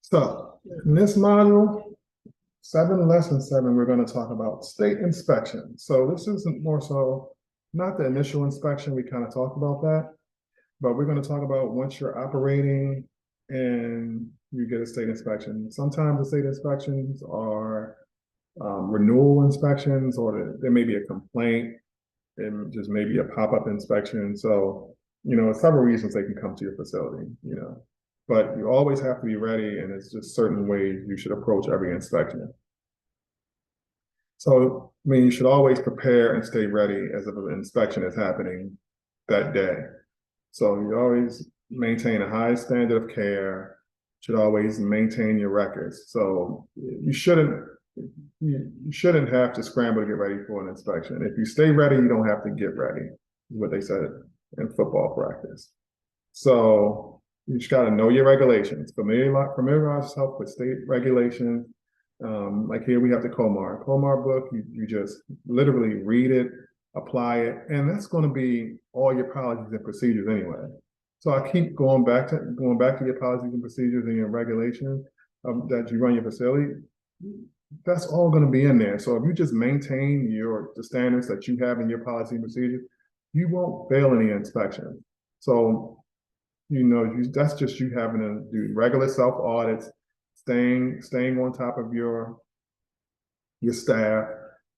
So in this module, lesson seven, we're going to talk about state inspection. So this isn't more so not the initial inspection, we kind of talked about that, but we're going to talk about once you're operating and you get a state inspection. Sometimes the state inspections are renewal inspections, or there may be a complaint, and just maybe a pop-up inspection. So, several reasons they can come to your facility. But you always have to be ready, and it's just certain ways you should approach every inspection. So, you should always prepare and stay ready as if an inspection is happening that day. So you always maintain a high standard of care, should always maintain your records. So you shouldn't have to scramble to get ready for an inspection. If you stay ready, you don't have to get ready, is what they said in football practice. So you just got to know your regulations. Familiarize yourself with state regulations. Like here we have the COMAR book. You just literally read it, apply it, and that's going to be all your policies and procedures anyway. So I keep going back to your policies and procedures and your regulations that you run your facility. That's all going to be in there. So if you just maintain the standards that you have in your policy and procedures, you won't fail any inspection. So that's just you having to do regular self audits, staying on top of your staff.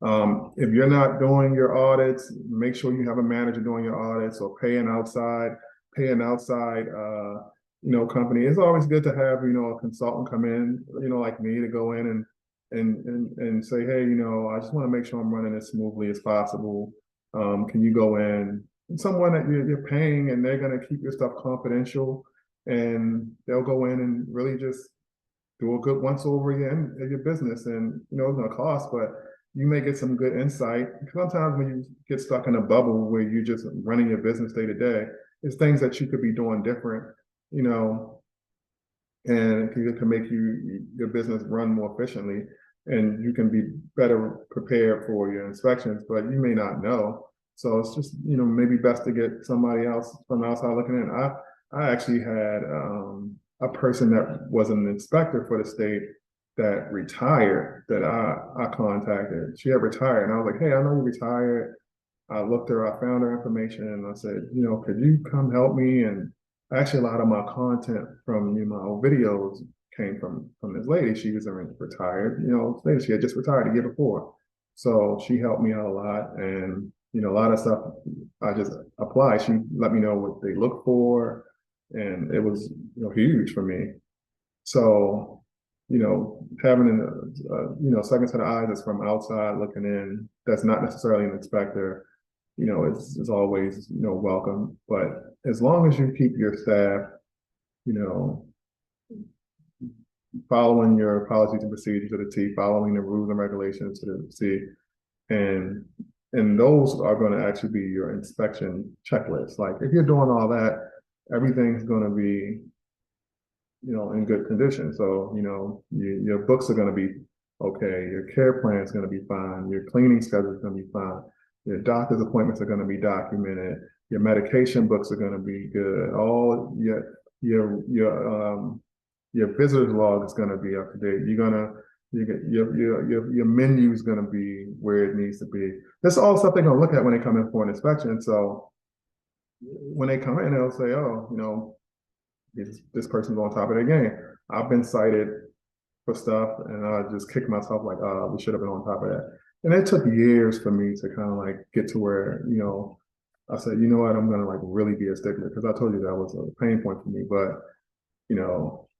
If you're not doing your audits, make sure you have a manager doing your audits, or pay an outside company. It's always good to have a consultant come in, like me, to go in and say, hey, I just want to make sure I'm running as smoothly as possible. Can you go in? And someone that you're paying, and they're going to keep your stuff confidential, and they'll go in and really just do a good once over again of your business. And it's going to cost, but you may get some good insight. Sometimes when you get stuck in a bubble where you're just running your business day to day, it's things that you could be doing different, and it can make your business run more efficiently, and you can be better prepared for your inspections, but you may not know. So it's just, maybe best to get somebody else from outside looking in. I actually had a person that was an inspector for the state that retired that I contacted. She had retired, and I was like, hey, I know you retired. I looked her, I found her information, and I said, could you come help me? And actually, a lot of my content from my old videos came from this lady. She was retired, lady. She had just retired the year before. So she helped me out a lot, and a lot of stuff I just applied. She let me know what they look for, and it was huge for me. So having a second set of eyes that's from outside looking in, that's not necessarily an inspector, it's always welcome. But as long as you keep your staff, following your policies and procedures to the T, following the rules and regulations to the T, and those are going to actually be your inspection checklist. Like if you're doing all that, everything's going to be in good condition. So your books are going to be okay, your care plan is going to be fine, your cleaning schedule is going to be fine, your doctor's appointments are going to be documented, your medication books are going to be good, all your visitor's log is going to be up to date. Your menu is going to be where it needs to be. That's all stuff they're going to look at when they come in for an inspection. So when they come in, they'll say, oh, this person's on top of their game. I've been cited for stuff, and I just kick myself like, we should have been on top of that. And it took years for me to kind of like get to where, I said, you know what, I'm going to like really be a stickler, because I told you that was a pain point for me. But,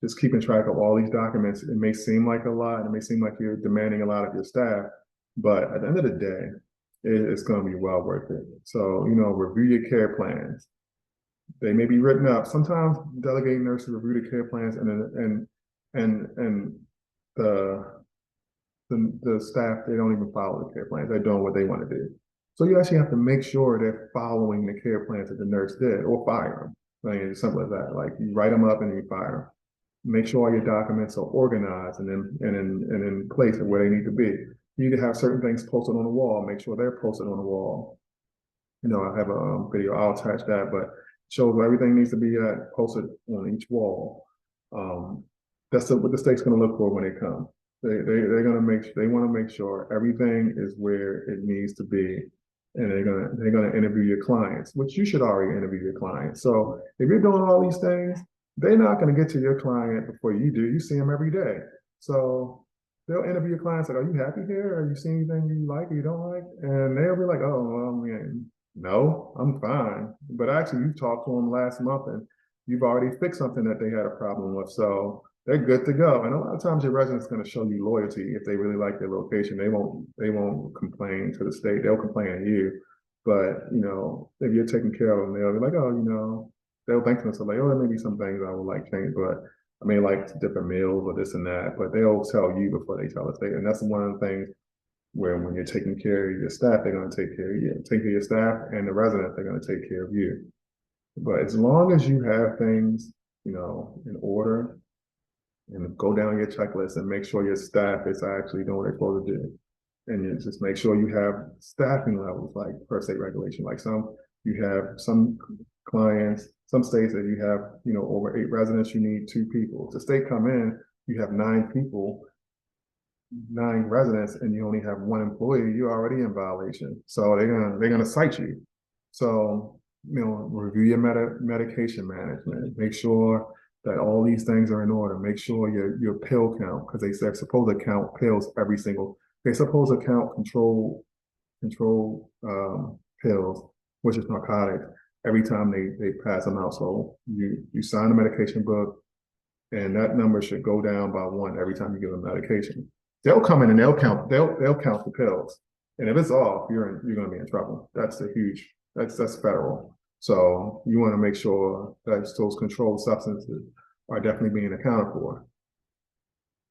just keeping track of all these documents, it may seem like a lot, it may seem like you're demanding a lot of your staff, but at the end of the day, it's going to be well worth it. So, review your care plans. They may be written up. Sometimes delegating nurses review the care plans, and the staff, they don't even follow the care plans. They're doing what they want to do. So you actually have to make sure they're following the care plans that the nurse did, or fire them. It's as simple as that. Like you write them up and you fire them. Make sure all your documents are organized and in place where they need to be. You need to have certain things posted on the wall. Make sure they're posted on the wall. I have a video. I'll attach that, but shows where everything needs to be posted on each wall. That's what the state's going to look for when they come. They're going to they want to make sure everything is where it needs to be, and they're gonna interview your clients, which you should already interview your clients. So if you're doing all these things, they're not going to get to your client before you do. You see them every day, so they'll interview your clients like, "Are you happy here? Are you seeing anything you like or you don't like?" And they'll be like, "Oh, well, I mean, no, I'm fine." But actually, you talked to them last month and you've already fixed something that they had a problem with. So they're good to go. And a lot of times your resident's going to show you loyalty if they really like their location. They won't complain to the state. They'll complain to you. But if you're taking care of them, they'll be like, oh, they'll think to themselves like, oh, there may be some things I would like change, but I may like different meals or this and that. But they'll tell you before they tell the state. And that's one of the things where when you're taking care of your staff, they're going to take care of you. Take care of your staff and the resident, they're going to take care of you. But as long as you have things, in order and go down your checklist and make sure your staff is actually doing what they're supposed to do. And you just make sure you have staffing levels like per state regulation. Like you have some clients, some states that you have, over 8 residents, you need 2 people. The state come in, you have 9 people, 9 residents, and you only have 1 employee, you're already in violation. So they're gonna cite you. So review your medication management. Make sure that all these things are in order. Make sure your pill count, because they're supposed to count pills every single. They're supposed to count control pills, which is narcotics, every time they pass them out. So you sign a medication book, and that number should go down by 1 every time you give them medication. They'll come in and they'll count the pills, and if it's off, you're going to be in trouble. That's federal. So you want to make sure that those controlled substances are definitely being accounted for.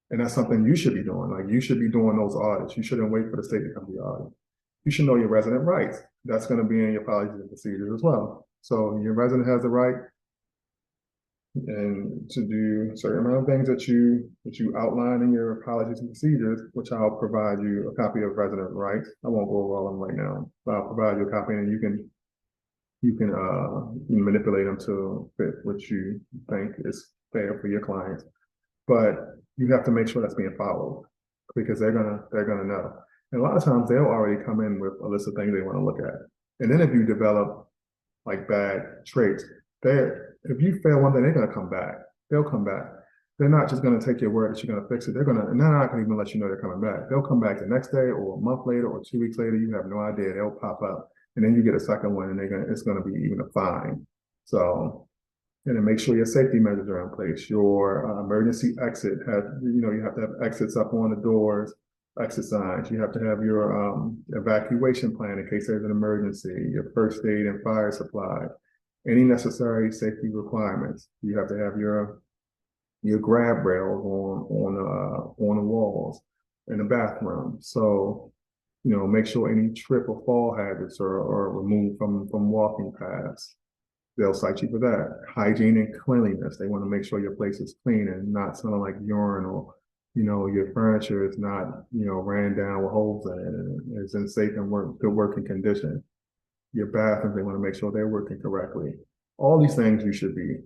And that's something you should be doing. Like, you should be doing those audits. You shouldn't wait for the state to come to your audit. You should know your resident rights. That's going to be in your policies and procedures as well. So your resident has the right and to do certain amount of things that you outline in your policies and procedures, which I'll provide you a copy of resident rights. I won't go over all of them right now, but I'll provide you a copy, and you can manipulate them to fit what you think is fair for your clients. But you have to make sure that's being followed, because they're gonna know. And a lot of times they'll already come in with a list of things they want to look at. And then if you develop like bad traits, if you fail one thing, they're gonna come back. They'll come back. They're not just gonna take your word that you're gonna fix it. And they're not gonna even let you know they're coming back. They'll come back the next day or a month later or 2 weeks later. You have no idea. They'll pop up. And then you get a second one, and it's going to be even a fine. So, and then make sure your safety measures are in place. Your emergency exit you have to have exits up on the doors, exit signs. You have to have your evacuation plan in case there's an emergency, your first aid and fire supply, any necessary safety requirements. You have to have your grab rails on the walls in the bathroom. So, make sure any trip or fall hazards are removed from walking paths. They'll cite you for that. Hygiene and cleanliness. They want to make sure your place is clean and not smelling like urine, or, your furniture is not, ran down with holes in it and is in safe and good working condition. Your bathrooms, they want to make sure they're working correctly. All these things you should be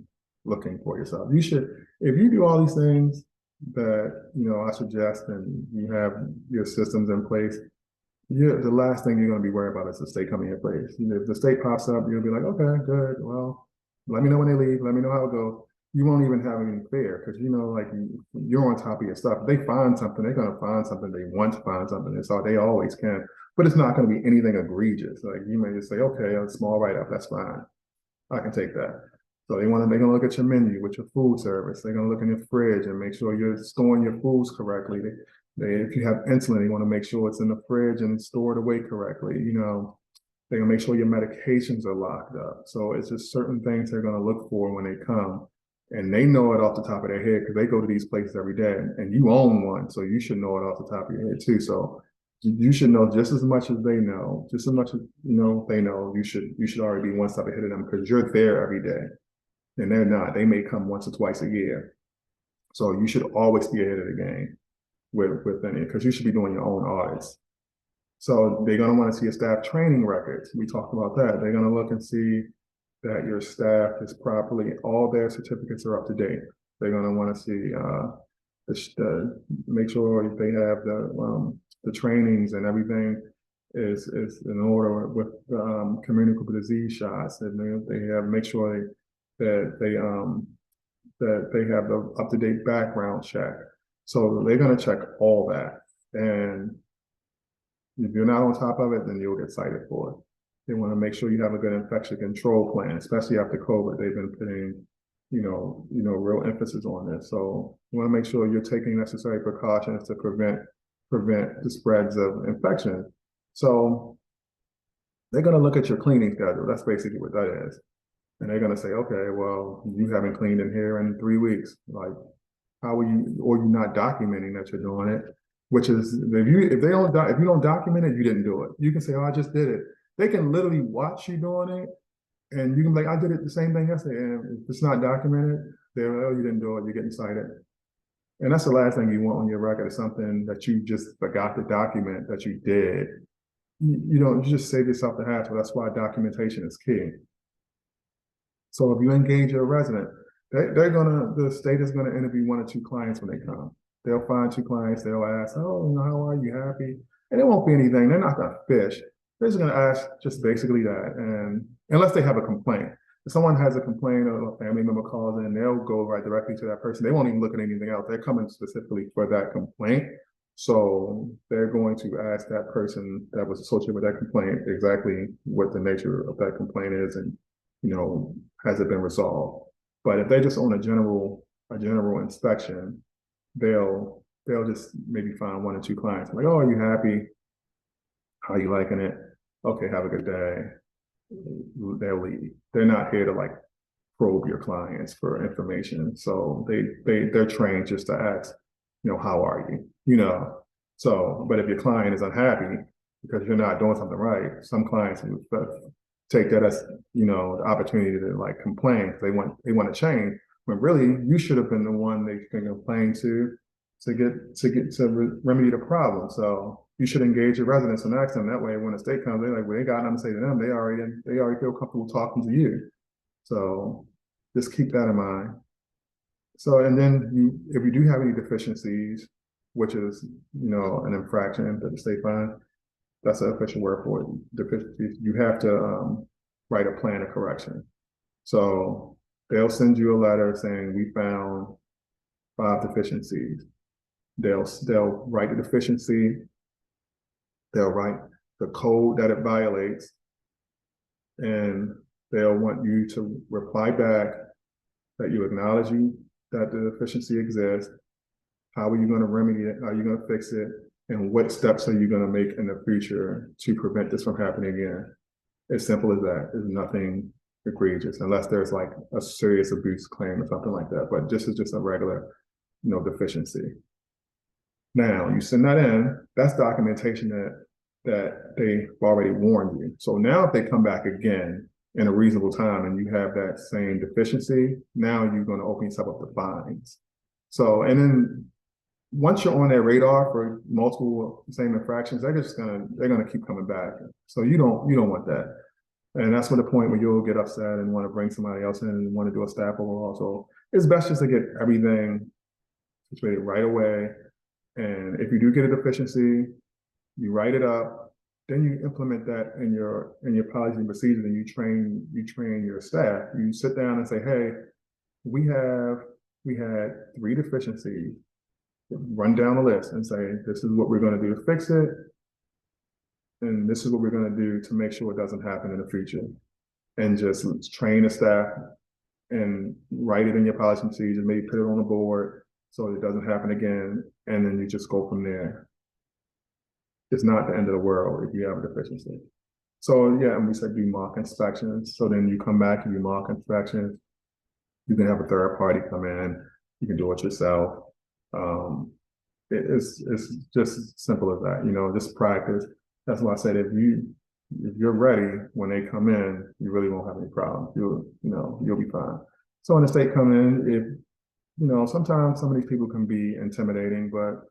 looking for yourself. You should, if you do all these things that, I suggest, and you have your systems in place, the last thing you're going to be worried about is the state coming in place. If the state pops up, you'll be like, okay, good. Well, let me know when they leave. Let me know how it goes. You won't even have any fear, because you're on top of your stuff. If they find something, they're going to find something. They want to find something. And so they always can. But it's not going to be anything egregious. Like, you may just say, okay, a small write-up, that's fine. I can take that. So they're going to look at your menu with your food service. They're going to look in your fridge and make sure you're storing your foods correctly. If you have insulin, they want to make sure it's in the fridge and stored away correctly. They're going to make sure your medications are locked up. So it's just certain things they're going to look for when they come. And they know it off the top of their head, because they go to these places every day, and you own one. So you should know it off the top of your head too. So you should know just as much as they know, just as much as they know. You should already be one step ahead of them, because you're there every day. And they're not. They may come once or twice a year. So you should always be ahead of the game with any, because you should be doing your own audits. So they're going to want to see your staff training records. We talked about that. They're going to look and see that your staff is properly, all their certificates are up to date. They're going to want to see make sure they have the trainings and everything is in order with the communicable disease shots, and they have make sure that they have the up-to-date background check. So they're going to check all that, and if you're not on top of it, then you'll get cited for it. They want to make sure you have a good infection control plan, especially after COVID. They've been putting, real emphasis on this. So you want to make sure you're taking necessary precautions to prevent the spreads of infection. So they're going to look at your cleaning schedule. That's basically what that is. And they're going to say, okay, well, you haven't cleaned in here in 3 weeks. Like, how are you, or you're not documenting that you're doing it, which is, if you don't document it, you didn't do it. You can say, oh, I just did it. They can literally watch you doing it, and you can be like, I did it the same thing yesterday. And if it's not documented, they're like, oh, you didn't do it, you're getting cited. And that's the last thing you want on your record, is something that you just forgot to document that you did. You just save yourself the hassle. That's why documentation is key. So if you engage your resident, the state is gonna interview 1 or 2 clients when they come. They'll find 2 clients, they'll ask, oh, how are you, happy? And it won't be anything, they're not gonna fish. They're just gonna ask just basically that, and unless they have a complaint. If someone has a complaint or a family member calls in, they'll go right directly to that person. They won't even look at anything else. They're coming specifically for that complaint. So they're going to ask that person that was associated with that complaint exactly what the nature of that complaint is, and has it been resolved. But if they just own a general inspection, they'll just maybe find 1 or 2 clients like, oh, are you happy? How are you liking it? Okay, have a good day. They'll leave. They're not here to like probe your clients for information. So they're trained just to ask, how are you? So, but if your client is unhappy because you're not doing something right, some clients take that as, the opportunity to like complain. They want to change, when really you should have been the one they can complain to remedy the problem. So you should engage your residents and ask them. That way, when the state comes, they're like, well, they got nothing to say to them. They already feel comfortable talking to you. So just keep that in mind. So, and then if you do have any deficiencies, which is, an infraction that the state finds, that's an official word for it, deficiencies, you have to write a plan of correction. So they'll send you a letter saying, we found 5 deficiencies. They'll write the deficiency, they'll write the code that it violates, and they'll want you to reply back that you acknowledge that the deficiency exists. How are you going to remedy it? How are you going to fix it? And what steps are you going to make in the future to prevent this from happening again? As simple as that. There's nothing egregious, unless there's like a serious abuse claim or something like that. But this is just a regular, deficiency. Now you send that in. That's documentation that they've already warned you. So now if they come back again in a reasonable time and you have that same deficiency, now you're going to open yourself up to fines. So, and then once you're on their radar for multiple same infractions, they're gonna keep coming back. So you don't want that. And that's when the point where you'll get upset and want to bring somebody else in and want to do a staff overhaul. So it's best just to get everything situated right away. And if you do get a deficiency, you write it up, then you implement that in your policy and procedures, and you train your staff. You sit down and say, hey, we had 3 deficiencies. Run down the list and say, this is what we're going to do to fix it, and this is what we're going to do to make sure it doesn't happen in the future. And just train the staff and write it in your policy and procedures, maybe put it on the board so it doesn't happen again, and then you just go from there. It's not the end of the world if you have a deficiency. So yeah, and we said do mock inspections. So then you come back and do mock inspections. You can have a third party come in. You can do it yourself. It's just simple as that, just practice. That's why I said if you're ready when they come in, you really won't have any problems. You'll be fine. So when the state come in, sometimes some of these people can be intimidating, but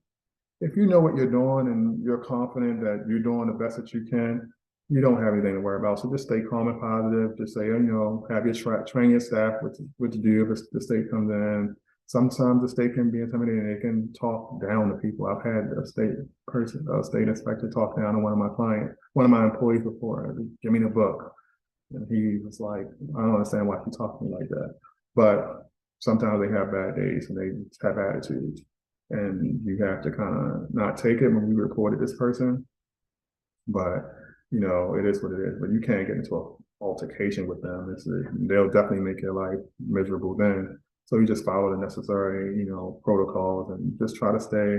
if you know what you're doing and you're confident that you're doing the best that you can, you don't have anything to worry about. So just stay calm and positive. Just say, have your train your staff what to do if the state comes in. sometimes the state can be intimidating. They can talk down to people. I've had a state inspector talk down to one of my employees before. Give me the book. And he was like, I don't understand why you talk to me like that. But sometimes they have bad days and they just have attitudes. And you have to kind of not take it when we reported this person. But, it is what it is. But you can't get into an altercation with them. They'll definitely make your life miserable then. So you just follow the necessary, protocols and just try to stay,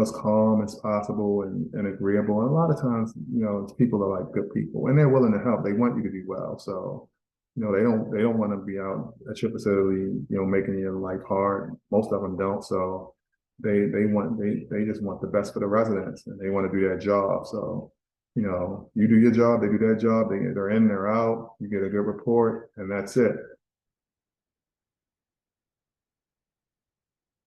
as calm as possible and agreeable. And a lot of times, people are like good people and they're willing to help. They want you to do well. So, they don't want to be out at your facility, making your life hard. Most of them don't. So they just want the best for the residents and they want to do their job. So, you do your job, they do their job, they're in, they're out, you get a good report, and that's it.